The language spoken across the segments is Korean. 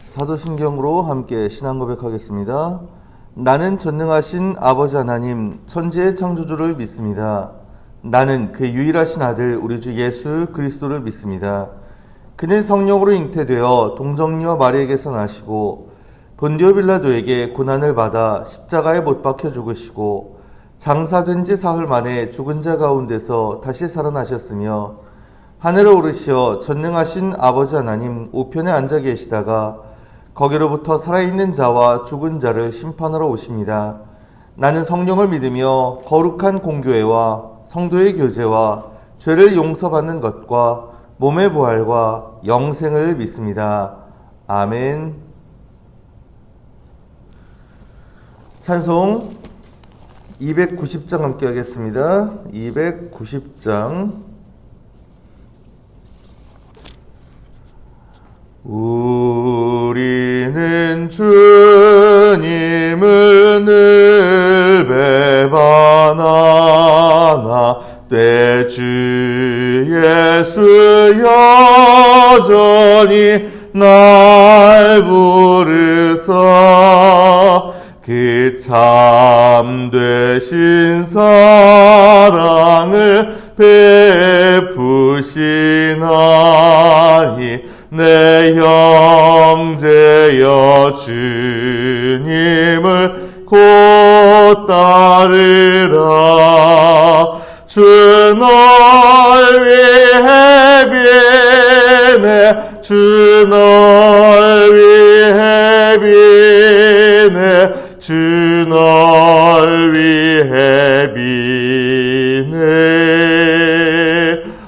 사도신경으로 함께 신앙 고백하겠습니다. 나는 전능하신 아버지 하나님 천지의 창조주를 믿습니다. 나는 그 유일하신 아들 우리 주 예수 그리스도를 믿습니다. 그는 성령으로 잉태되어 동정녀 마리에게서 나시고 본디오 빌라도에게 고난을 받아 십자가에 못 박혀 죽으시고 장사된 지 사흘 만에 죽은 자 가운데서 다시 살아나셨으며 하늘을 오르시어 전능하신 아버지 하나님 우편에 앉아 계시다가 거기로부터 살아있는 자와 죽은 자를 심판하러 오십니다. 나는 성령을 믿으며 거룩한 공교회와 성도의 교제와 죄를 용서받는 것과 몸의 부활과 영생을 믿습니다. 아멘. 찬송 290장 함께 하겠습니다. 290장. 우리는 주님을 늘 배반하나 때 주 예수 여전히 날 부르사 그 참되신 사랑을 베푸시나니 내 형제여 주님을 곧 따르라. 주 널 위해 비네 주 널 위해 비네 주 널 위해 비네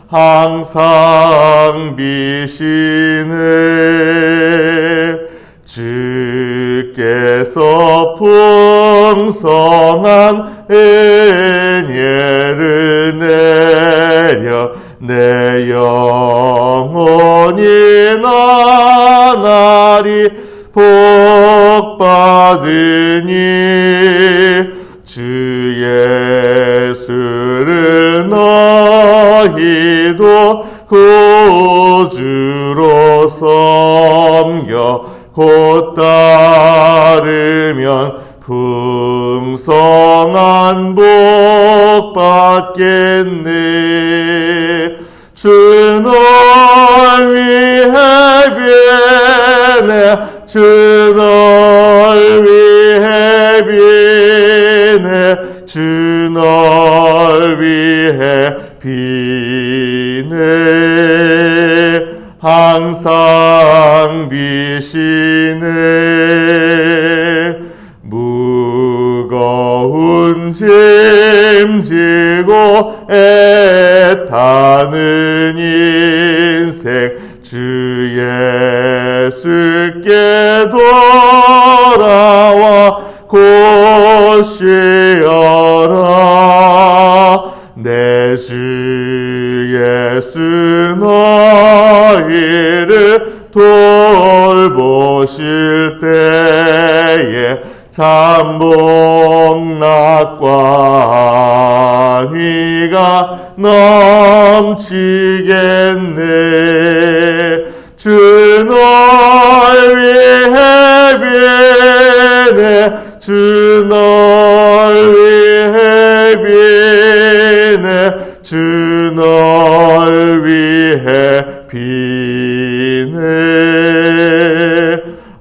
항상 비시네. 주께서 풍성한 은혜를 내려 내 영혼이 나날이 복받으니 주 예수를 너희도 구주로 섬겨 곧 따르면 풍성한 복 받겠네. 주 널 위해 비네 주 널 위해 비네 주 널 위해 비네 항상 비시네. 무거운 짐 지고 애타는 인생 주 예수께 돌아와 곧 쉬어라. 내 주 예수 너희를 돌보실 때에 참복락과 의가 넘치겠네. 주 널 위해 비네 주 널 위해 비네 주 널 위해 비네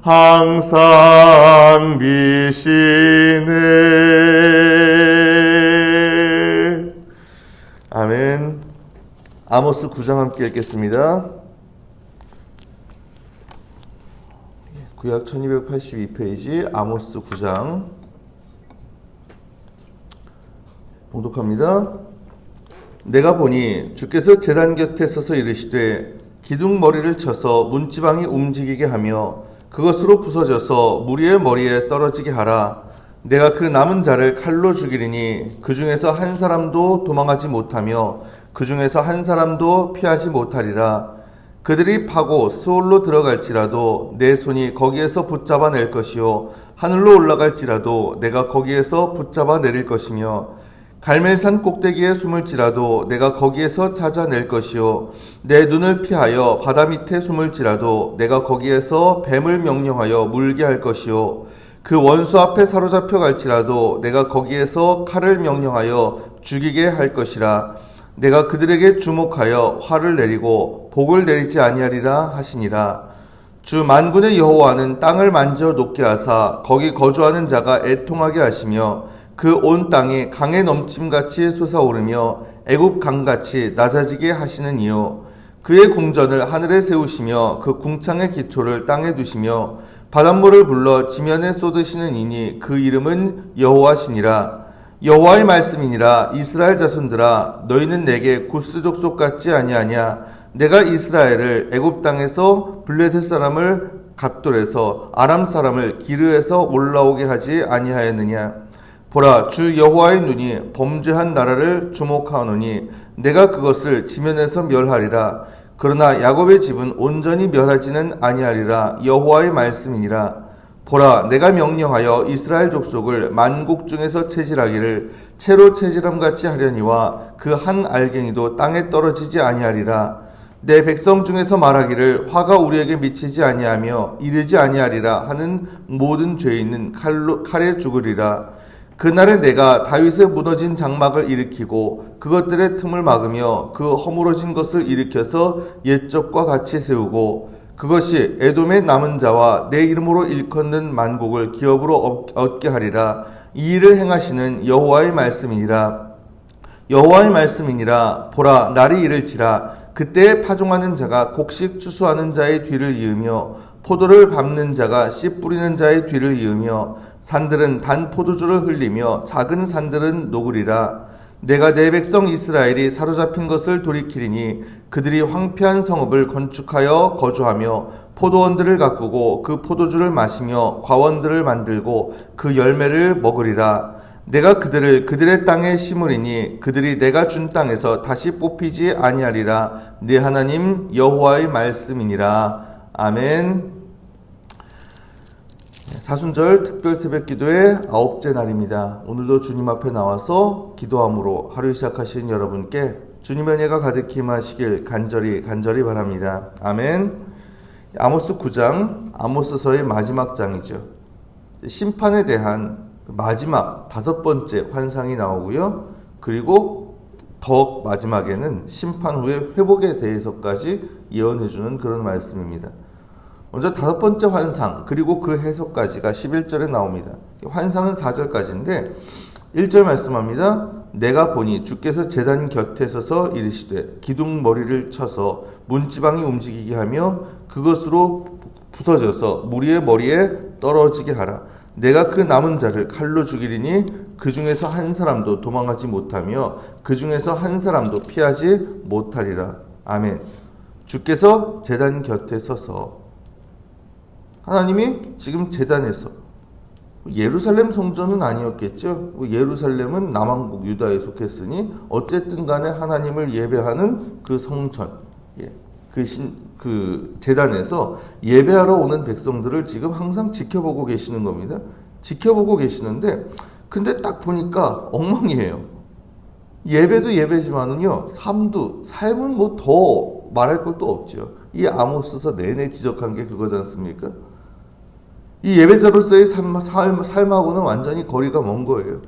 항상 비시네. 아멘. 아모스 9장 함께 읽겠습니다. 구약 1282페이지 아모스 9장 봉독합니다. 내가 보니 주께서 제단 곁에 서서 이르시되 기둥머리를 쳐서 문지방이 움직이게 하며 그것으로 부서져서 무리의 머리에 떨어지게 하라. 내가 그 남은 자를 칼로 죽이리니 그 중에서 한 사람도 도망하지 못하며 그 중에서 한 사람도 피하지 못하리라. 그들이 파고 스올로 들어갈지라도 내 손이 거기에서 붙잡아 낼 것이요 하늘로 올라갈지라도 내가 거기에서 붙잡아 내릴 것이며 갈멜산 꼭대기에 숨을지라도 내가 거기에서 찾아낼 것이요 내 눈을 피하여 바다 밑에 숨을지라도 내가 거기에서 뱀을 명령하여 물게 할 것이요 그 원수 앞에 사로잡혀 갈지라도 내가 거기에서 칼을 명령하여 죽이게 할 것이라. 내가 그들에게 주목하여 화를 내리고 복을 내리지 아니하리라 하시니라. 주 만군의 여호와는 땅을 만져 녹게 하사 거기 거주하는 자가 애통하게 하시며 그 온 땅이 강의 넘침같이 솟아오르며 애굽 강같이 낮아지게 하시는 이요 그의 궁전을 하늘에 세우시며 그 궁창의 기초를 땅에 두시며 바닷물을 불러 지면에 쏟으시는 이니 그 이름은 여호와시니라. 여호와의 말씀이니라. 이스라엘 자손들아 너희는 내게 구스 족속 같지 아니하냐. 내가 이스라엘을 애굽 땅에서 블레셋 사람을 갑돌에서 아람 사람을 기르에서 올라오게 하지 아니하였느냐. 보라 주 여호와의 눈이 범죄한 나라를 주목하노니 내가 그것을 지면에서 멸하리라. 그러나 야곱의 집은 온전히 멸하지는 아니하리라. 여호와의 말씀이니라. 보라 내가 명령하여 이스라엘 족속을 만국 중에서 체질하기를 채로 체질함같이 하려니와 그 한 알갱이도 땅에 떨어지지 아니하리라. 내 백성 중에서 말하기를 화가 우리에게 미치지 아니하며 이르지 아니하리라 하는 모든 죄인은 칼에 죽으리라. 그날에 내가 다윗의 무너진 장막을 일으키고 그것들의 틈을 막으며 그 허물어진 것을 일으켜서 옛적과 같이 세우고 그것이 에돔의 남은 자와 내 이름으로 일컫는 만국을 기업으로 얻게 하리라. 이 일을 행하시는 여호와의 말씀이니라. 여호와의 말씀이니라. 보라 날이 이를지라. 그때에 파종하는 자가 곡식 추수하는 자의 뒤를 이으며 포도를 밟는 자가 씨 뿌리는 자의 뒤를 이으며 산들은 단 포도주를 흘리며 작은 산들은 녹으리라. 내가 내 백성 이스라엘이 사로잡힌 것을 돌이키리니 그들이 황폐한 성읍을 건축하여 거주하며 포도원들을 가꾸고 그 포도주를 마시며 과원들을 만들고 그 열매를 먹으리라. 내가 그들을 그들의 땅에 심으리니 그들이 내가 준 땅에서 다시 뽑히지 아니하리라. 네 하나님 여호와의 말씀이니라. 아멘. 사순절 특별 새벽 기도의 9째 날입니다. 오늘도 주님 앞에 나와서 기도함으로 하루 시작하신 여러분께 주님의 은혜가 가득히 임하시길 간절히 바랍니다. 아멘. 아모스 9장, 아모스서의 마지막 장이죠. 심판에 대한 마지막 5번째 환상이 나오고요. 그리고 더 마지막에는 심판 후의 회복에 대해서까지 예언해주는 그런 말씀입니다. 먼저 5번째 환상 그리고 그 해석까지가 11절에 나옵니다. 환상은 4절까지인데 1절 말씀합니다. 내가 보니 주께서 제단 곁에 서서 이르시되 기둥머리를 쳐서 문지방이 움직이게 하며 그것으로 붙어져서 무리의 머리에 떨어지게 하라. 내가 그 남은 자를 칼로 죽이리니 그 중에서 한 사람도 도망하지 못하며 그 중에서 한 사람도 피하지 못하리라. 아멘. 주께서 제단 곁에 서서 하나님이 지금 제단에서 예루살렘 성전은 아니었겠죠. 예루살렘은 남왕국 유다에 속했으니 어쨌든 간에 하나님을 예배하는 그 성전, 그 제단에서 예배하러 오는 백성들을 지금 항상 지켜보고 계시는 겁니다. 지켜보고 계시는데 근데 딱 보니까 엉망이에요. 예배도 예배지만은요, 삶은 뭐 더 말할 것도 없죠. 이 아모스서 내내 지적한 게 그거지 않습니까? 이 예배자로서의 삶하고는 완전히 거리가 먼 거예요.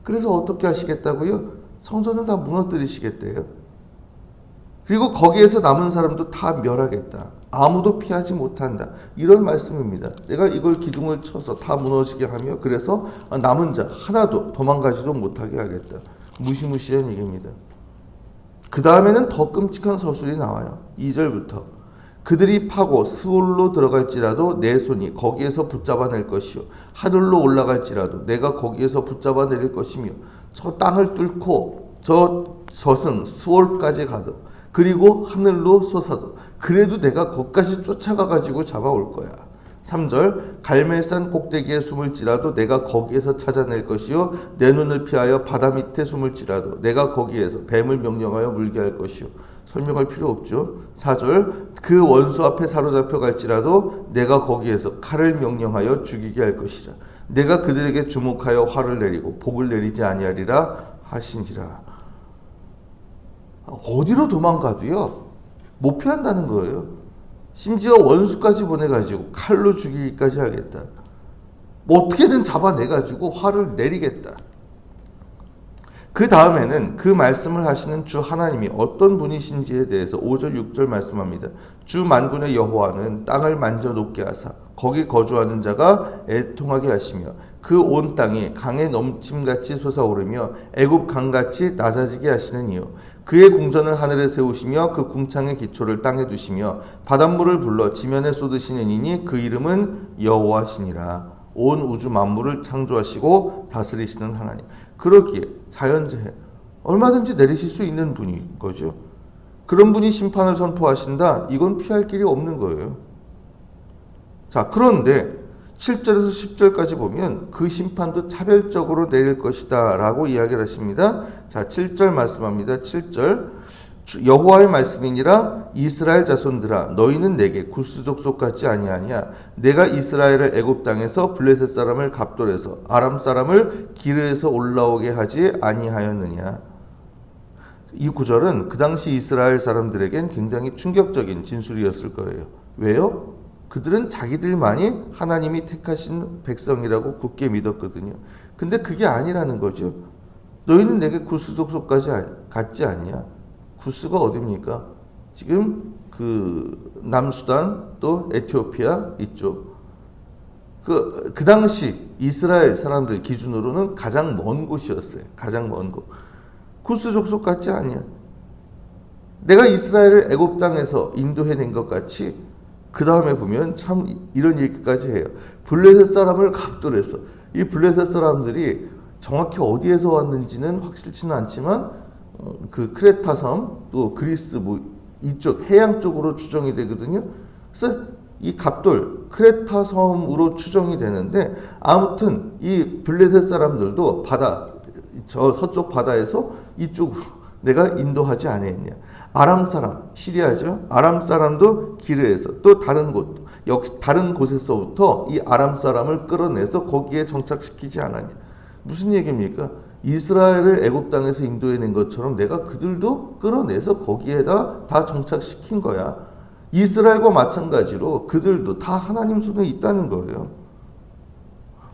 그래서 어떻게 하시겠다고요? 성전을 다 무너뜨리시겠대요. 그리고 거기에서 남은 사람도 다 멸하겠다. 아무도 피하지 못한다. 이런 말씀입니다. 내가 이걸 기둥을 쳐서 다 무너지게 하며 그래서 남은 자 하나도 도망가지도 못하게 하겠다. 무시무시한 얘기입니다. 그 다음에는 더 끔찍한 서술이 나와요. 2절부터 그들이 파고 스올로 들어갈지라도 내 손이 거기에서 붙잡아낼 것이요 하늘로 올라갈지라도 내가 거기에서 붙잡아내릴 것이며 저 땅을 뚫고 저 저승 스올까지 가도 그리고 하늘로 솟아도 그래도 내가 거기까지 쫓아가가지고 잡아올 거야. 3절 갈멜산 꼭대기에 숨을지라도 내가 거기에서 찾아낼 것이요 내 눈을 피하여 바다 밑에 숨을지라도 내가 거기에서 뱀을 명령하여 물게 할 것이요. 설명할 필요 없죠. 4절 그 원수 앞에 사로잡혀 갈지라도 내가 거기에서 칼을 명령하여 죽이게 할 것이라. 내가 그들에게 주목하여 화를 내리고 복을 내리지 아니하리라 하신지라. 어디로 도망가도요 못 피한다는 거예요. 심지어 원수까지 보내가지고 칼로 죽이기까지 하겠다. 뭐 어떻게든 잡아내가지고 화를 내리겠다. 그 다음에는 그 말씀을 하시는 주 하나님이 어떤 분이신지에 대해서 5절 6절 말씀합니다. 주 만군의 여호와는 땅을 만져 높게 하사 거기 거주하는 자가 애통하게 하시며 그 온 땅이 강의 넘침같이 솟아오르며 애굽 강같이 낮아지게 하시는 이요 그의 궁전을 하늘에 세우시며 그 궁창의 기초를 땅에 두시며 바닷물을 불러 지면에 쏟으시는 이니 그 이름은 여호와시니라. 온 우주 만물을 창조하시고 다스리시는 하나님. 그러기에 자연재해 얼마든지 내리실 수 있는 분인 거죠. 그런 분이 심판을 선포하신다. 이건 피할 길이 없는 거예요. 자, 그런데 7절에서 10절까지 보면 그 심판도 차별적으로 내릴 것이다 라고 이야기를 하십니다. 자, 7절 말씀합니다. 7절 여호와의 말씀이니라. 이스라엘 자손들아 너희는 내게 구스 족속 같지 아니하냐. 내가 이스라엘을 애굽 땅에서 블레셋 사람을 갑돌에서 아람 사람을 기르에서 올라오게 하지 아니하였느냐. 이 구절은 그 당시 이스라엘 사람들에겐 굉장히 충격적인 진술이었을 거예요. 왜요? 그들은 자기들만이 하나님이 택하신 백성이라고 굳게 믿었거든요. 근데 그게 아니라는 거죠. 너희는 내게 구스 족속 같지 않냐. 구스가 어디입니까? 지금 그 남수단 또 에티오피아 이쪽 그 당시 이스라엘 사람들 기준으로는 가장 먼 곳이었어요. 가장 먼 곳. 구스 족속 같지 않냐? 내가 이스라엘을 애굽 땅에서 인도해낸 것 같이 그 다음에 보면 참 이런 얘기까지 해요. 블레셋 사람을 갑돌해서 이 블레셋 사람들이 정확히 어디에서 왔는지는 확실치는 않지만 그 크레타 섬 또 그리스 뭐 이쪽 해양 쪽으로 추정이 되거든요. 그래서 이 갑돌 크레타 섬으로 추정이 되는데 아무튼 이 블레셋 사람들도 바다 저 서쪽 바다에서 이쪽으로 내가 인도하지 않았냐. 아람 사람 시리아죠. 아람 사람도 기르에서 또 다른 곳 역시 다른 곳에서부터 이 아람 사람을 끌어내서 거기에 정착시키지 않았냐. 무슨 얘기입니까? 이스라엘을 애굽 땅에서 인도해낸 것처럼 내가 그들도 끌어내서 거기에다 다 정착시킨 거야. 이스라엘과 마찬가지로 그들도 다 하나님 손에 있다는 거예요.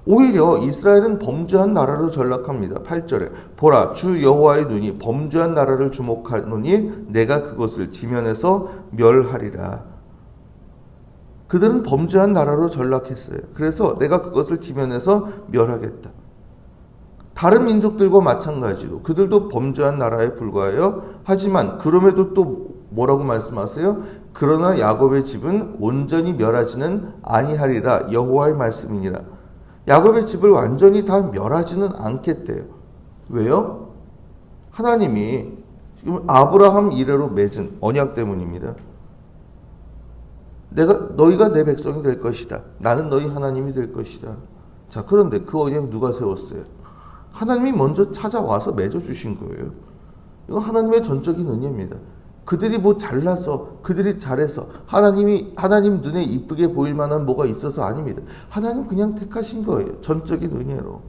오히려 이스라엘은 범죄한 나라로 전락합니다. 8절에 보라 주 여호와의 눈이 범죄한 나라를 주목하노니 내가 그것을 지면에서 멸하리라. 그들은 범죄한 나라로 전락했어요. 그래서 내가 그것을 지면에서 멸하겠다. 다른 민족들과 마찬가지로 그들도 범죄한 나라에 불과해요. 하지만 그럼에도 또 뭐라고 말씀하세요? 그러나 야곱의 집은 온전히 멸하지는 아니하리라. 여호와의 말씀이니라. 야곱의 집을 완전히 다 멸하지는 않겠대요. 왜요? 하나님이 지금 아브라함 이래로 맺은 언약 때문입니다. 너희가 내 백성이 될 것이다. 나는 너희 하나님이 될 것이다. 자, 그런데 그 언약 누가 세웠어요? 하나님이 먼저 찾아와서 맺어주신 거예요. 이거 하나님의 전적인 은혜입니다. 그들이 뭐 잘나서 그들이 잘해서 하나님 눈에 이쁘게 보일 만한 뭐가 있어서 아닙니다. 하나님 그냥 택하신 거예요. 전적인 은혜로.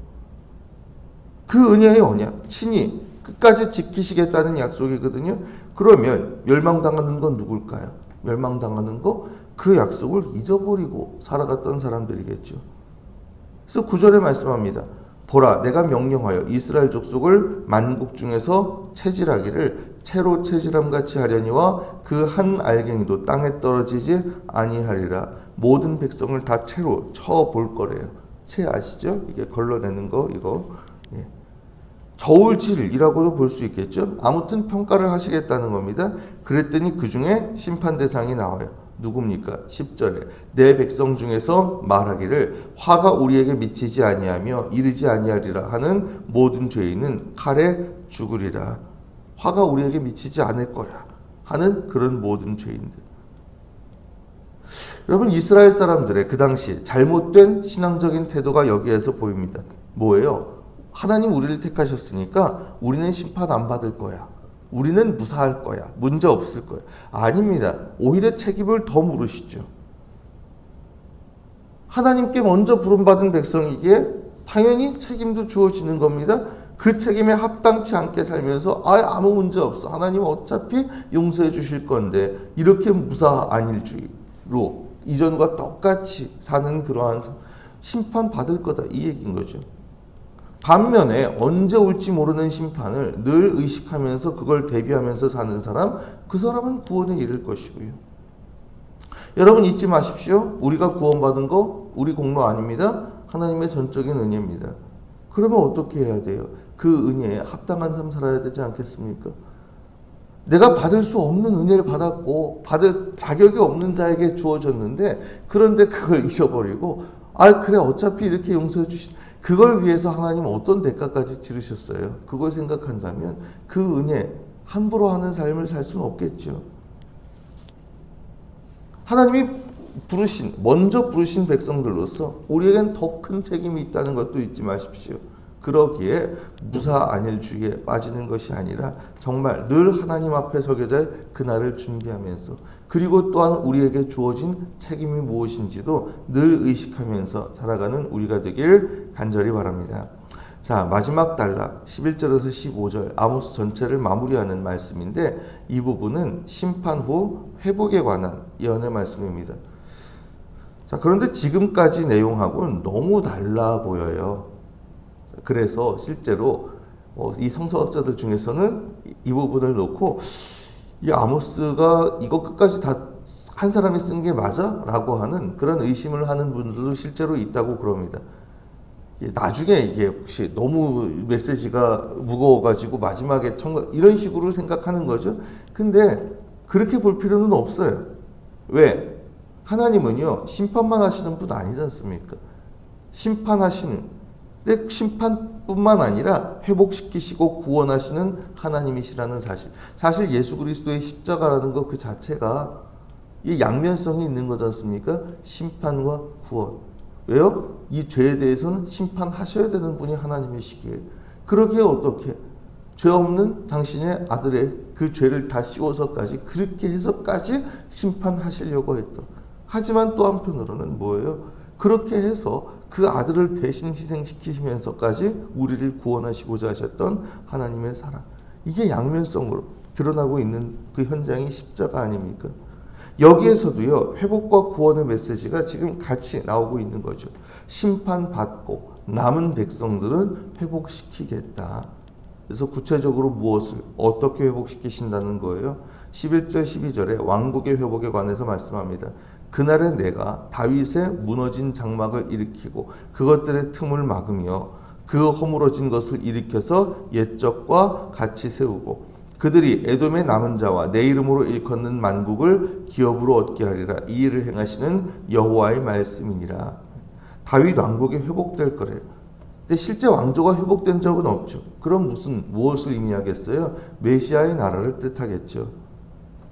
그 은혜의 언약 친히 끝까지 지키시겠다는 약속이거든요. 그러면 멸망당하는 건 누굴까요? 멸망당하는 거 그 약속을 잊어버리고 살아갔던 사람들이겠죠. 그래서 9절에 말씀합니다. 보라 내가 명령하여 이스라엘 족속을 만국 중에서 채질하기를 채로 채질함같이 하려니와 그 한 알갱이도 땅에 떨어지지 아니하리라. 모든 백성을 다 채로 쳐볼 거래요. 채 아시죠? 이게 걸러내는 거 이거. 예. 저울질이라고도 볼 수 있겠죠. 아무튼 평가를 하시겠다는 겁니다. 그랬더니 그 중에 심판 대상이 나와요. 누굽니까? 10절에 내 백성 중에서 말하기를 화가 우리에게 미치지 아니하며 이르지 아니하리라 하는 모든 죄인은 칼에 죽으리라. 화가 우리에게 미치지 않을 거야 하는 그런 모든 죄인들. 여러분 이스라엘 사람들의 그 당시 잘못된 신앙적인 태도가 여기에서 보입니다. 뭐예요? 하나님 우리를 택하셨으니까 우리는 심판 안 받을 거야. 우리는 무사할 거야. 문제 없을 거야. 아닙니다. 오히려 책임을 더 물으시죠. 하나님께 먼저 부름받은 백성이기에 당연히 책임도 주어지는 겁니다. 그 책임에 합당치 않게 살면서 아무 문제 없어. 하나님은 어차피 용서해 주실 건데 이렇게 무사 안일주의로 이전과 똑같이 사는 그러한 심판받을 거다 이 얘기인 거죠. 반면에 언제 올지 모르는 심판을 늘 의식하면서 그걸 대비하면서 사는 사람, 그 사람은 구원에 이를 것이고요. 여러분 잊지 마십시오. 우리가 구원받은 거 우리 공로 아닙니다. 하나님의 전적인 은혜입니다. 그러면 어떻게 해야 돼요? 그 은혜에 합당한 삶 살아야 되지 않겠습니까? 내가 받을 수 없는 은혜를 받았고 받을 자격이 없는 자에게 주어졌는데 그런데 그걸 잊어버리고 그래 어차피 이렇게 용서해 주신 그걸 위해서 하나님은 어떤 대가까지 치르셨어요. 그걸 생각한다면 그 은혜 함부로 하는 삶을 살 수는 없겠죠. 하나님이 먼저 부르신 백성들로서 우리에겐 더 큰 책임이 있다는 것도 잊지 마십시오. 그러기에 무사 안일주의에 빠지는 것이 아니라 정말 늘 하나님 앞에 서게 될 그날을 준비하면서 그리고 또한 우리에게 주어진 책임이 무엇인지도 늘 의식하면서 살아가는 우리가 되길 간절히 바랍니다. 자, 마지막 단락 11절에서 15절 아모스 전체를 마무리하는 말씀인데 이 부분은 심판 후 회복에 관한 예언의 말씀입니다. 자, 그런데 지금까지 내용하고는 너무 달라 보여요. 그래서 실제로 이 성서학자들 중에서는 이 부분을 놓고 이 아모스가 이거 끝까지 다 한 사람이 쓴 게 맞아? 라고 하는 그런 의심을 하는 분들도 실제로 있다고 그럽니다. 나중에 이게 혹시 너무 메시지가 무거워가지고 마지막에 이런 식으로 생각하는 거죠. 근데 그렇게 볼 필요는 없어요. 왜? 하나님은요 심판만 하시는 분 아니지 않습니까? 근데 심판뿐만 아니라 회복시키시고 구원하시는 하나님이시라는 사실 예수 그리스도의 십자가라는 것 그 자체가 이 양면성이 있는 거지 않습니까? 심판과 구원. 왜요? 이 죄에 대해서는 심판하셔야 되는 분이 하나님이시기에 그러기에 어떻게 죄 없는 당신의 아들의 그 죄를 다 씌워서까지 그렇게 해서까지 심판하시려고 했던. 하지만 또 한편으로는 뭐예요? 그렇게 해서 그 아들을 대신 희생시키시면서까지 우리를 구원하시고자 하셨던 하나님의 사랑. 이게 양면성으로 드러나고 있는 그 현장이 십자가 아닙니까? 여기에서도요 회복과 구원의 메시지가 지금 같이 나오고 있는 거죠. 심판받고 남은 백성들은 회복시키겠다. 그래서 구체적으로 무엇을 어떻게 회복시키신다는 거예요? 11절 12절에 왕국의 회복에 관해서 말씀합니다. 그날에 내가 다윗의 무너진 장막을 일으키고 그것들의 틈을 막으며 그 허물어진 것을 일으켜서 옛적과 같이 세우고 그들이 에돔의 남은 자와 내 이름으로 일컫는 만국을 기업으로 얻게 하리라. 이 일을 행하시는 여호와의 말씀이니라. 다윗 왕국이 회복될 거래요. 근데 실제 왕조가 회복된 적은 없죠. 그럼 무엇을 의미하겠어요? 메시아의 나라를 뜻하겠죠.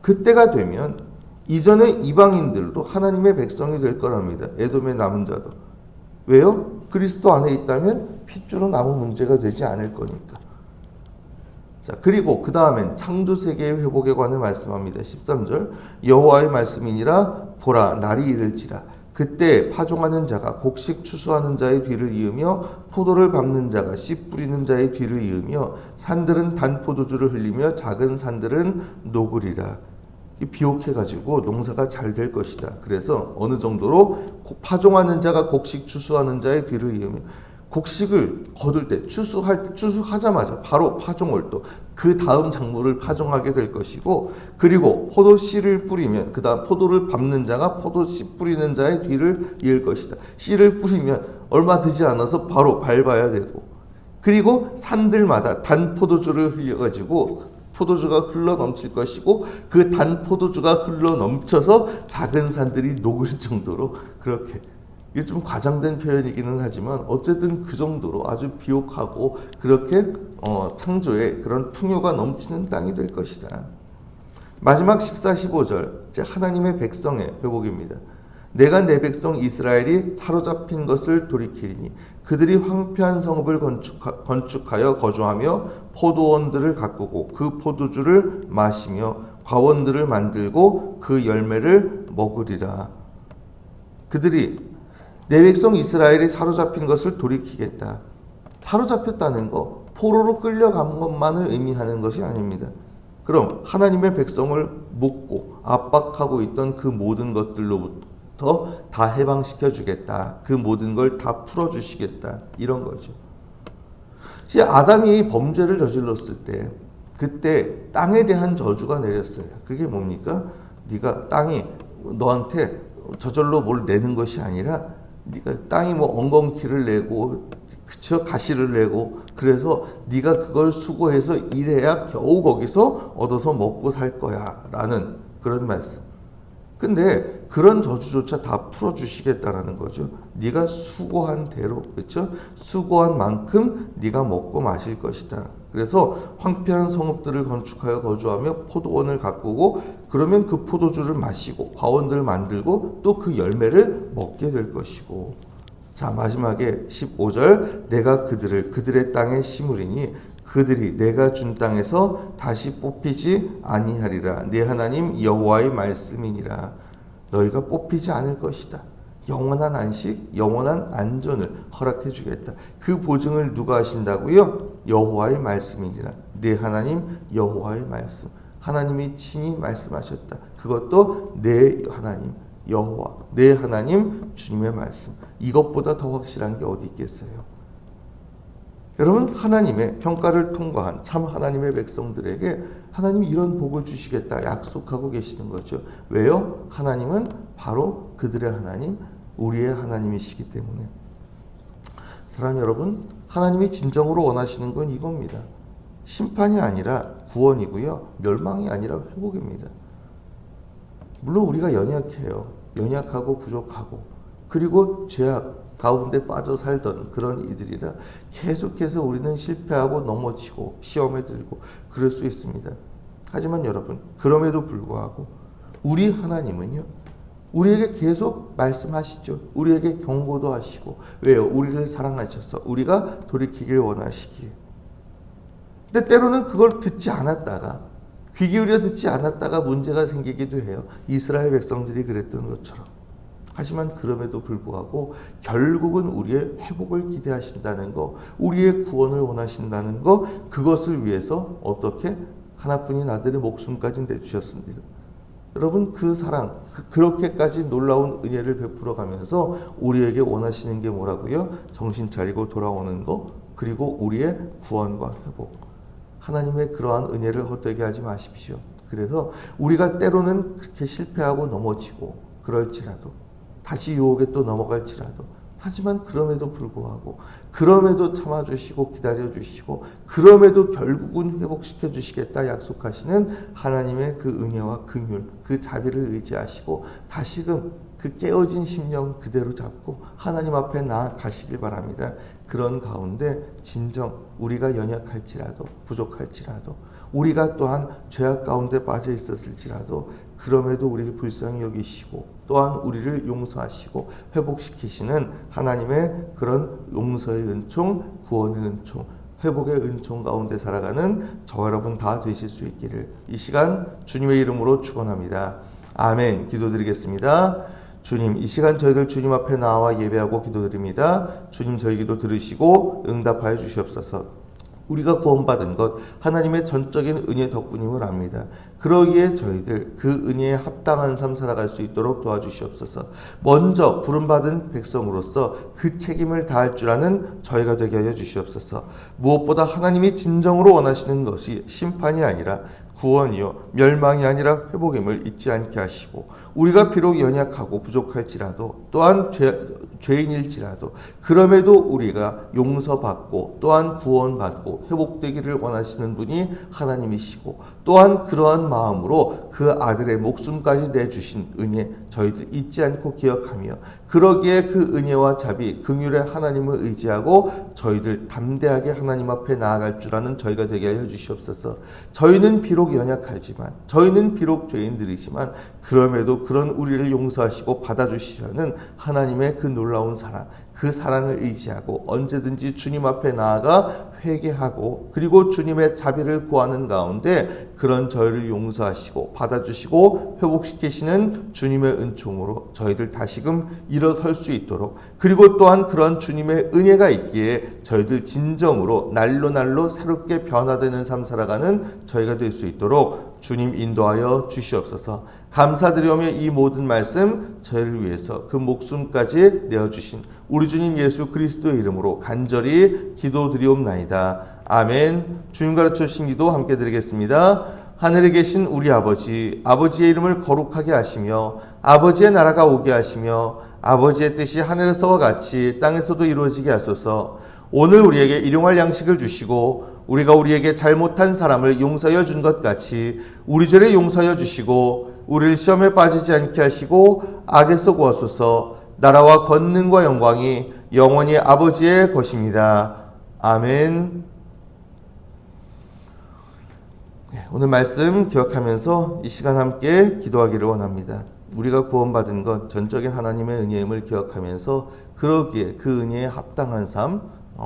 그때가 되면 이전의 이방인들도 하나님의 백성이 될 거랍니다. 에돔의 남은 자도. 왜요? 그리스도 안에 있다면 핏줄은 아무 문제가 되지 않을 거니까. 자, 그리고 그 다음엔 창조 세계의 회복에 관해 말씀합니다. 13절 여호와의 말씀이니라 보라 날이 이를지라 그때 파종하는 자가 곡식 추수하는 자의 뒤를 이으며 포도를 밟는 자가 씨 뿌리는 자의 뒤를 이으며 산들은 단 포도주를 흘리며 작은 산들은 녹으리라. 비옥해가지고 농사가 잘 될 것이다. 그래서 어느 정도로 파종하는 자가 곡식 추수하는 자의 뒤를 이으며 곡식을 거둘 때 추수하자마자 바로 파종을 또 그 다음 작물을 파종하게 될 것이고 그리고 포도씨를 뿌리면 그 다음 포도를 밟는 자가 포도씨 뿌리는 자의 뒤를 이을 것이다. 씨를 뿌리면 얼마 되지 않아서 바로 밟아야 되고 그리고 산들마다 단 포도주를 흘려가지고 포도주가 흘러 넘칠 것이고 그 단 포도주가 흘러 넘쳐서 작은 산들이 녹을 정도로 그렇게 이게 좀 과장된 표현이기는 하지만 어쨌든 그 정도로 아주 비옥하고 그렇게 창조의 그런 풍요가 넘치는 땅이 될 것이다. 마지막 14, 15절 이제 하나님의 백성의 회복입니다. 내가 내 백성 이스라엘이 사로잡힌 것을 돌이키리니 그들이 황폐한 성읍을 건축하여 거주하며 포도원들을 가꾸고 그 포도주를 마시며 과원들을 만들고 그 열매를 먹으리라. 그들이 내 백성 이스라엘이 사로잡힌 것을 돌이키겠다. 사로잡혔다는 거 포로로 끌려간 것만을 의미하는 것이 아닙니다. 그럼 하나님의 백성을 묶고 압박하고 있던 그 모든 것들로부터 다 해방시켜 주겠다. 그 모든 걸 다 풀어 주시겠다. 이런 거죠. 아담이 범죄를 저질렀을 때 그때 땅에 대한 저주가 내렸어요. 그게 뭡니까? 네가 땅이 너한테 저절로 뭘 내는 것이 아니라 네가 땅이 뭐 엉겅퀴를 내고 그쵸 가시를 내고 그래서 네가 그걸 수고해서 일해야 겨우 거기서 얻어서 먹고 살 거야라는 그런 말씀. 근데 그런 저주조차 다 풀어주시겠다라는 거죠. 네가 수고한 대로, 그렇죠? 수고한 만큼 네가 먹고 마실 것이다. 그래서 황폐한 성읍들을 건축하여 거주하며 포도원을 가꾸고 그러면 그 포도주를 마시고 과원들을 만들고 또 그 열매를 먹게 될 것이고. 자, 마지막에 15절 내가 그들의 땅에 심으리니 그들이 내가 준 땅에서 다시 뽑히지 아니하리라. 네 하나님 여호와의 말씀이니라. 너희가 뽑히지 않을 것이다. 영원한 안식, 영원한 안전을 허락해 주겠다. 그 보증을 누가 하신다고요? 여호와의 말씀이니라. 네 하나님 여호와의 말씀. 하나님이 친히 말씀하셨다. 그것도 내 하나님 여호와, 내 하나님 주님의 말씀. 이것보다 더 확실한 게 어디 있겠어요? 여러분, 하나님의 평가를 통과한 참 하나님의 백성들에게 하나님이 이런 복을 주시겠다 약속하고 계시는 거죠. 왜요? 하나님은 바로 그들의 하나님, 우리의 하나님이시기 때문에. 사랑하는 여러분, 하나님이 진정으로 원하시는 건 이겁니다. 심판이 아니라 구원이고요. 멸망이 아니라 회복입니다. 물론 우리가 연약해요. 연약하고 부족하고 그리고 죄악 가운데 빠져 살던 그런 이들이라 계속해서 우리는 실패하고 넘어지고 시험에 들고 그럴 수 있습니다. 하지만 여러분, 그럼에도 불구하고 우리 하나님은요, 우리에게 계속 말씀하시죠. 우리에게 경고도 하시고. 왜요? 우리를 사랑하셔서 우리가 돌이키길 원하시기에. 근데 때로는 그걸 듣지 않았다가, 귀 기울여 듣지 않았다가 문제가 생기기도 해요. 이스라엘 백성들이 그랬던 것처럼. 하지만 그럼에도 불구하고 결국은 우리의 회복을 기대하신다는 거, 우리의 구원을 원하신다는 거, 그것을 위해서 어떻게 하나뿐인 아들의 목숨까지 내주셨습니다. 여러분, 그 사랑, 그렇게까지 놀라운 은혜를 베풀어 가면서 우리에게 원하시는 게 뭐라고요? 정신 차리고 돌아오는 거, 그리고 우리의 구원과 회복. 하나님의 그러한 은혜를 헛되게 하지 마십시오. 그래서 우리가 때로는 그렇게 실패하고 넘어지고 그럴지라도 다시 유혹에 또 넘어갈지라도, 하지만 그럼에도 불구하고, 그럼에도 참아주시고 기다려주시고, 그럼에도 결국은 회복시켜 주시겠다 약속하시는 하나님의 그 은혜와 긍휼, 그 자비를 의지하시고 다시금 그 깨어진 심령 그대로 잡고 하나님 앞에 나아가시길 바랍니다. 그런 가운데 진정 우리가 연약할지라도 부족할지라도 우리가 또한 죄악 가운데 빠져 있었을지라도 그럼에도 우리를 불쌍히 여기시고 또한 우리를 용서하시고 회복시키시는 하나님의 그런 용서의 은총, 구원의 은총, 회복의 은총 가운데 살아가는 저와 여러분 다 되실 수 있기를 이 시간 주님의 이름으로 축원합니다. 아멘. 기도드리겠습니다. 주님, 이 시간 저희들 주님 앞에 나와 예배하고 기도드립니다. 주님, 저희 기도 들으시고 응답하여 주시옵소서. 우리가 구원받은 것 하나님의 전적인 은혜 덕분임을 압니다. 그러기에 저희들 그 은혜에 합당한 삶 살아갈 수 있도록 도와주시옵소서. 먼저 부름받은 백성으로서 그 책임을 다할 줄 아는 저희가 되게 하여 주시옵소서. 무엇보다 하나님이 진정으로 원하시는 것이 심판이 아니라 구원이요 멸망이 아니라 회복임을 잊지 않게 하시고, 우리가 비록 연약하고 부족할지라도 또한 죄인일지라도 그럼에도 우리가 용서받고 또한 구원받고 회복되기를 원하시는 분이 하나님이시고, 또한 그러한 마음으로 그 아들의 목숨까지 내주신 은혜 저희들 잊지 않고 기억하며, 그러기에 그 은혜와 자비 긍휼의 하나님을 의지하고 저희들 담대하게 하나님 앞에 나아갈 줄 아는 저희가 되게 하여 주시옵소서. 저희는 비록 비록 연약하지만 저희는 비록 죄인들이지만 그럼에도 그런 우리를 용서하시고 받아주시려는 하나님의 그 놀라운 사랑, 그 사랑을 의지하고 언제든지 주님 앞에 나아가 회개하고 그리고 주님의 자비를 구하는 가운데 그런 저희를 용서하시고 받아주시고 회복시키시는 주님의 은총으로 저희들 다시금 일어설 수 있도록, 그리고 또한 그런 주님의 은혜가 있기에 저희들 진정으로 날로 새롭게 변화되는 삶 살아가는 저희가 될 수 있도록 주님 인도하여 주시옵소서. 감사드리오며 이 모든 말씀 저희를 위해서 그 목숨까지 내어주신 우리 주님 예수 그리스도의 이름으로 간절히 기도드리옵나이다. 아멘. 주님 가르쳐 주신 기도 함께 드리겠습니다. 하늘에 계신 우리 아버지, 아버지의 이름을 거룩하게 하시며 아버지의 나라가 오게 하시며 아버지의 뜻이 하늘에서와 같이 땅에서도 이루어지게 하소서. 오늘 우리에게 일용할 양식을 주시고 우리가 우리에게 잘못한 사람을 용서하여 준 것 같이 우리 죄를 용서하여 주시고 우리를 시험에 빠지지 않게 하시고 악에서 구하소서. 나라와 권능과 영광이 영원히 아버지의 것입니다. 아멘. 오늘 말씀 기억하면서 이 시간 함께 기도하기를 원합니다. 우리가 구원받은 것 전적인 하나님의 은혜임을 기억하면서 그러기에 그 은혜에 합당한 삶,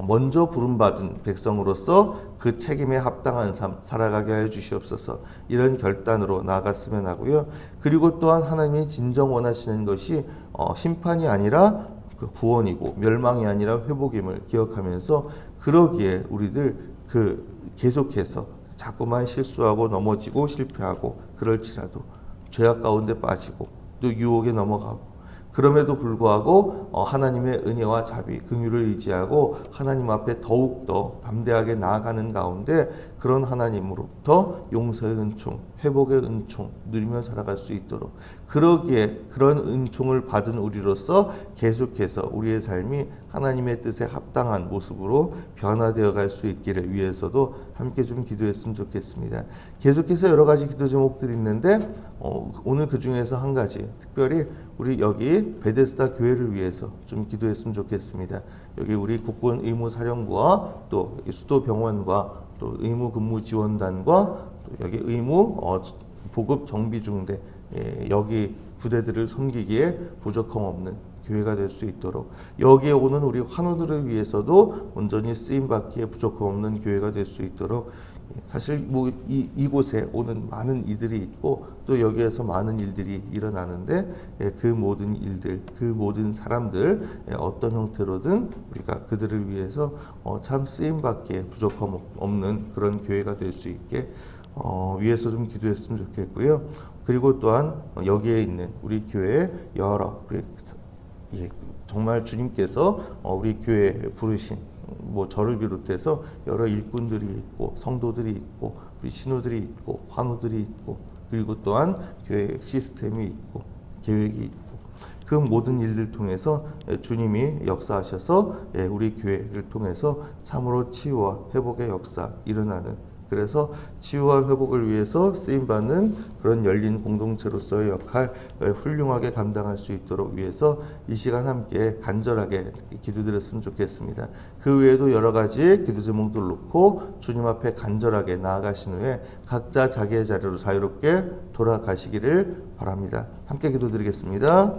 먼저 부름받은 백성으로서 그 책임에 합당한 삶 살아가게 하여 주시옵소서. 이런 결단으로 나아갔으면 하고요. 그리고 또한 하나님이 진정 원하시는 것이 심판이 아니라 그 구원이고 멸망이 아니라 회복임을 기억하면서 그러기에 우리들 계속해서 자꾸만 실수하고 넘어지고 실패하고 그럴지라도 죄악 가운데 빠지고 또 유혹에 넘어가고 그럼에도 불구하고 하나님의 은혜와 자비, 긍휼을 의지하고 하나님 앞에 더욱더 담대하게 나아가는 가운데 그런 하나님으로부터 용서의 은총, 회복의 은총 누리며 살아갈 수 있도록, 그러기에 그런 은총을 받은 우리로서 계속해서 우리의 삶이 하나님의 뜻에 합당한 모습으로 변화되어 갈 수 있기를 위해서도 함께 좀 기도했으면 좋겠습니다. 계속해서 여러 가지 기도 제목들이 있는데 오늘 그 중에서 한 가지 특별히 우리 여기 베데스다 교회를 위해서 좀 기도했으면 좋겠습니다. 여기 우리 국군 의무사령부와 또 수도병원과 또 의무근무지원단과 또 여기 의무 보급 정비중대 여기 부대들을 섬기기에 부족함 없는 교회가 될 수 있도록, 여기에 오는 우리 환우들을 위해서도 온전히 쓰임받기에 부족함 없는 교회가 될 수 있도록, 사실 이곳에 오는 많은 이들이 있고 또 여기에서 많은 일들이 일어나는데 그 모든 일들, 그 모든 사람들 어떤 형태로든 우리가 그들을 위해서 참 쓰임받기에 부족함 없는 그런 교회가 될 수 있게 위해서 좀 기도했으면 좋겠고요. 그리고 또한 여기에 있는 우리 교회의 여러 정말 주님께서 우리 교회에 부르신 저를 비롯해서 여러 일꾼들이 있고 성도들이 있고 우리 신우들이 있고 환우들이 있고 그리고 또한 교회 시스템이 있고 계획이 있고 그 모든 일들 통해서 주님이 역사하셔서 우리 교회를 통해서 참으로 치유와 회복의 역사 일어나는, 그래서 치유와 회복을 위해서 쓰임받는 그런 열린 공동체로서의 역할 훌륭하게 감당할 수 있도록 위해서 이 시간 함께 간절하게 기도드렸으면 좋겠습니다. 그 외에도 여러 가지 기도 제목들 놓고 주님 앞에 간절하게 나아가신 후에 각자 자기의 자리로 자유롭게 돌아가시기를 바랍니다. 함께 기도드리겠습니다.